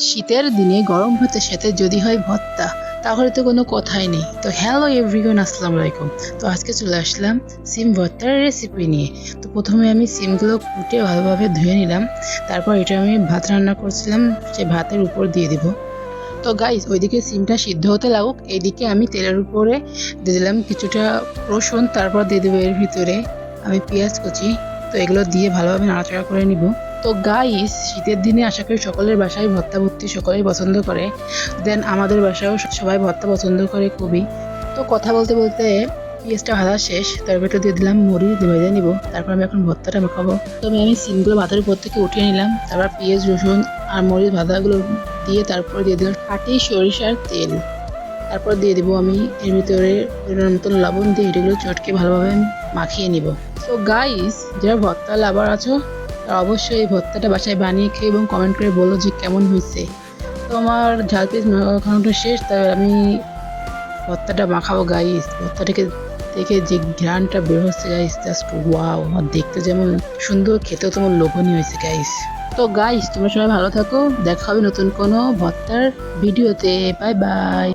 শীতের দিনে গরম ভাতের সাথে যদি হয় ভর্তা, তাহলে তো কোনো কথাই নেই। তো হ্যালো এভরিওয়ান, আসসালামু আলাইকুম। তো আজকে চলে আসলাম সিম ভর্তার রেসিপি নিয়ে। তো প্রথমে আমি সিমগুলো কুটে ভালোভাবে ধুয়ে নিলাম। তারপর এটা আমি ভাত রান্না করছিলাম, সেই ভাতের উপর দিয়ে দিব। তো গাইস, ওইদিকে সিমটা সিদ্ধ হতে লাগুক, এইদিকে আমি তেলের উপরে দিয়ে দিলাম কিছুটা রসুন। তারপর দিয়ে দেবো এর ভিতরে আমি পেঁয়াজ কুচি। তো এগুলো দিয়ে ভালোভাবে নাড়াচাড়া করে নিব। তো গাইস, শীতের দিনে আশা করি সকলের বাসায় ভর্তা ভর্তি সকলেই পছন্দ করে। দেন আমাদের বাসায়ও সবাই ভর্তা পছন্দ করে খুবই। তো কথা বলতে বলতে পেঁয়াজটা ভাজা শেষ, তার ভেতর দিয়ে দিলাম মরিচ ভেজে নিব। তারপর আমি এখন ভর্তাটা মাখাবো। তো আমি সিমগুলো ভাতের উপর থেকে উঠিয়ে নিলাম। তারপর পেঁয়াজ রসুন আর মরিচ ভাজাগুলো দিয়ে তারপর দিয়ে দিলাম খাঁটি সরিষার তেল। তারপর দিয়ে দিব আমি এর ভিতরে পরিমাণ মতন লবণ দিয়ে এগুলো চটকে ভালোভাবে মাখিয়ে নিব। তো গাইস, যারা ভর্তা লাভার আছো তারা অবশ্যই এই ভর্তাটা বাসায় বানিয়ে খেয়ে এবং কমেন্ট করে বলো যে কেমন হয়েছে। তো আমার ঝাল পেঁয়াজ মাখানোটা শেষ, তাই আমি ভর্তাটা মাখাবো। গাইস, ভর্তাটাকে দেখে যে ঘ্রাণটা বের হচ্ছে গাইস, জাস্ট ওয়াও! আর দেখতে যেমন সুন্দর, খেতেও তেমন লোভনীয় হয়েছে গাইস। তো গাইস, তোমরা সবাই ভালো থাকো, দেখা হবে নতুন কোনো ভর্তার ভিডিওতে। Bye bye.